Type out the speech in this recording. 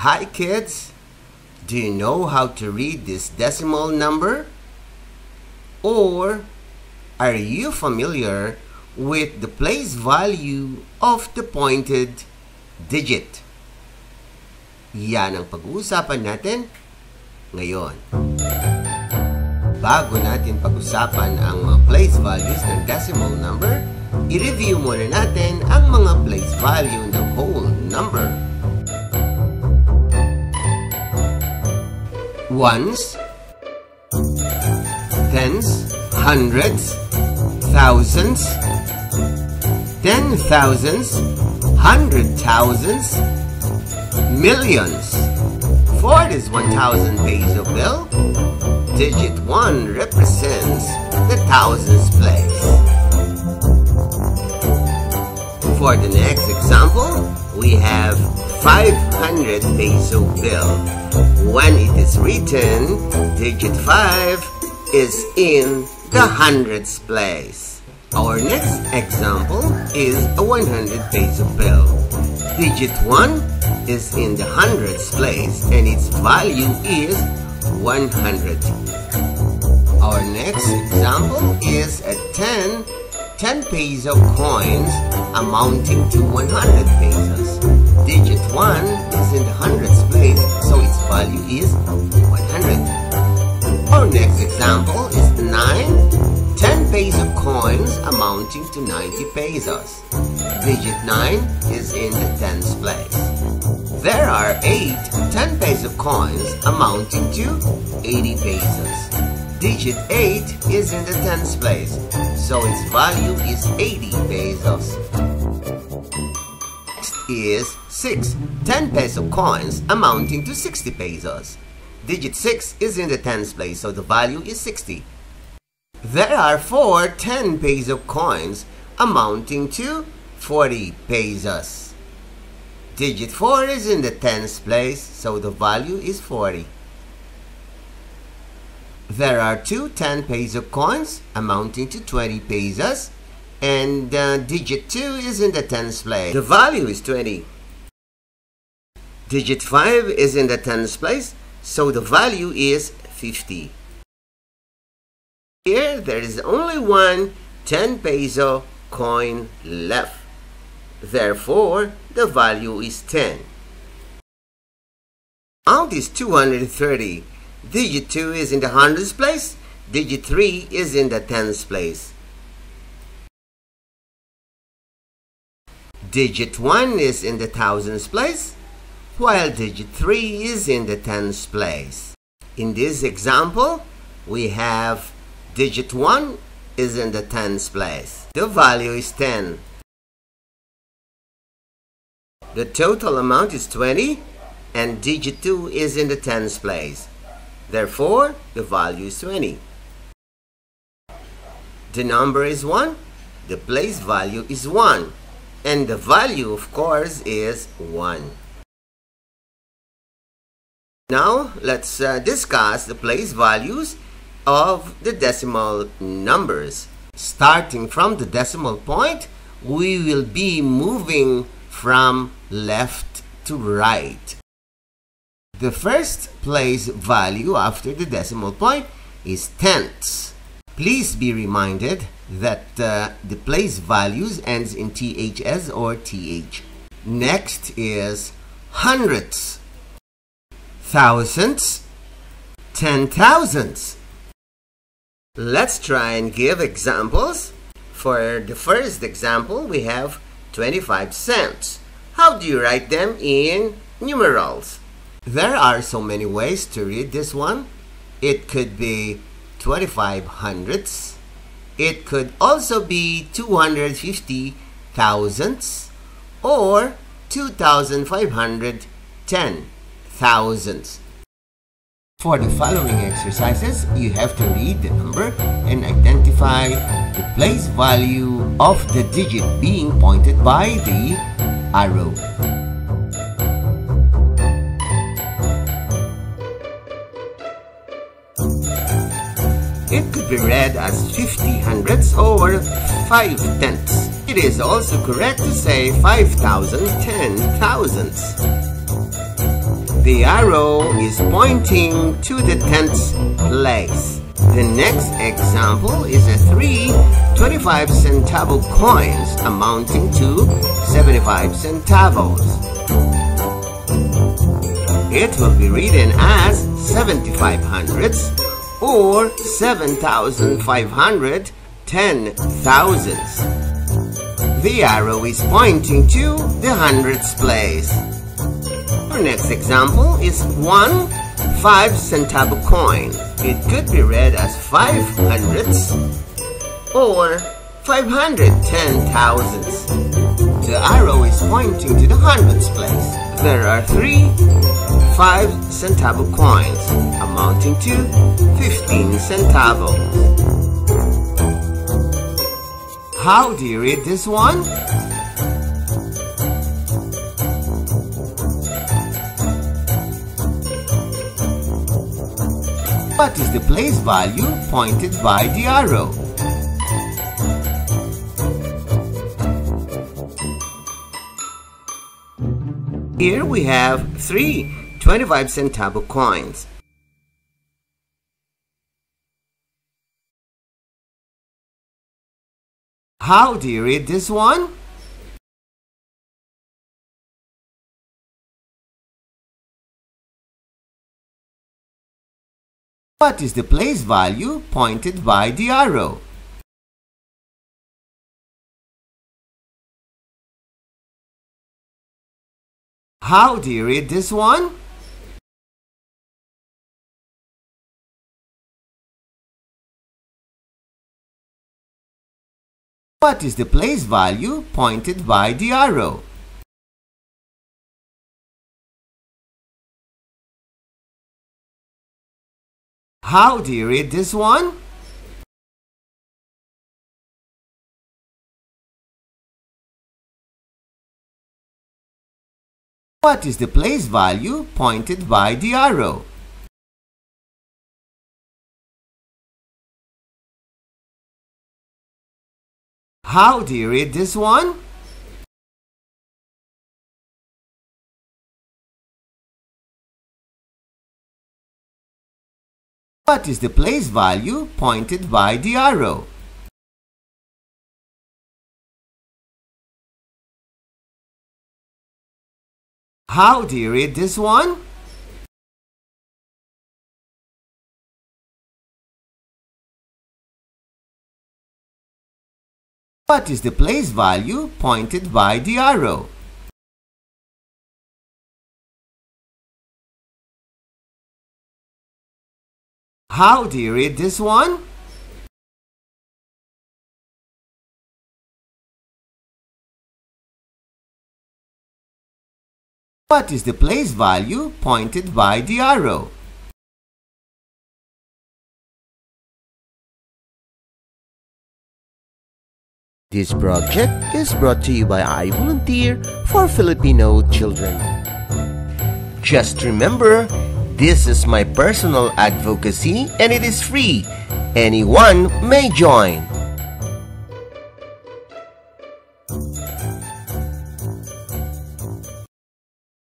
Hi kids! Do you know how to read this decimal number? Or are you familiar with the place value of the pointed digit? Yan ang pag-uusapan natin ngayon. Bago natin pag-usapan ang mga place values ng decimal number, i-review muna natin ang mga place value ng whole number. Ones, tens, hundreds, thousands, 10,000s, 100,000s, millions. For this 1,000 peso bill, digit 1 represents the thousands place. For the next example, we have 500 peso bill. When it is written, digit 5 is in the hundreds place. Our next example is a 100 peso bill. Digit 1 is in the hundreds place and its value is 100. Our next example is a 10 peso coins amounting to 100 pesos. Digit 1 is in the hundreds place, so its value is 100. Our next example is 10 peso coins amounting to 90 pesos. Digit 9 is in the tens place. There are 8 10 peso coins amounting to 80 pesos. Digit 8 is in the tens place, so its value is 80 pesos. Next is 6 10 peso coins amounting to 60 pesos. Digit 6 is in the tens place, so the value is 60. There are 4 10 peso coins amounting to 40 pesos. Digit 4 is in the tens place, so the value is 40. There are 2 10 peso coins amounting to 20 pesos, and digit 2 is in the tens place. The value is 20. Digit 5 is in the tens place, so the value is 50. Here, there is only one 10 peso coin left. Therefore, the value is 10. Amount is 230. Digit 2 is in the hundreds place. Digit 3 is in the tens place. Digit 1 is in the thousands place, while digit 3 is in the tens place. In this example, we have digit 1 is in the tens place. The value is 10. The total amount is 20, and digit 2 is in the tens place. Therefore, the value is 20. The number is 1, the place value is 1, and the value, of course, is 1. Now, let's discuss the place values of the decimal numbers. Starting from the decimal point, we will be moving from left to right. The first place value after the decimal point is tenths. Please be reminded that the place values ends in THS or TH. Next is hundredths, thousandths, 10,000s. Let's try and give examples. For the first example, we have 25 cents. How do you write them in numerals? There are so many ways to read this one. It could be 25 hundredths. It could also be 250 thousandths or 2,510 thousandths. For the following exercises, you have to read the number and identify the place value of the digit being pointed by the arrow. It could be read as 50 hundredths or 5 tenths. It is also correct to say 5,010 thousandths. The arrow is pointing to the 10th place. The next example is a 3 25-centavo coins amounting to 75 centavos. It will be written as 75 hundredths or 7,500 10,000ths. The arrow is pointing to the hundredths place. Our next example is 1 5-centavo coin. It could be read as 5 hundredths or 510,000ths. The arrow is pointing to the hundredths place. There are 3 5-centavo coins amounting to 15 centavos. How do you read this one? What is the place value pointed by the arrow? Here we have 3 25-centavo coins. How do you read this one? What is the place value pointed by the arrow? How do you read this one? What is the place value pointed by the arrow? How do you read this one? What is the place value pointed by the arrow? How do you read this one? What is the place value pointed by the arrow? How do you read this one? What is the place value pointed by the arrow? How do you read this one? What is the place value pointed by the arrow? This project is brought to you by I Volunteer for Filipino Children. Just remember, this is my personal advocacy and it is free. Anyone may join.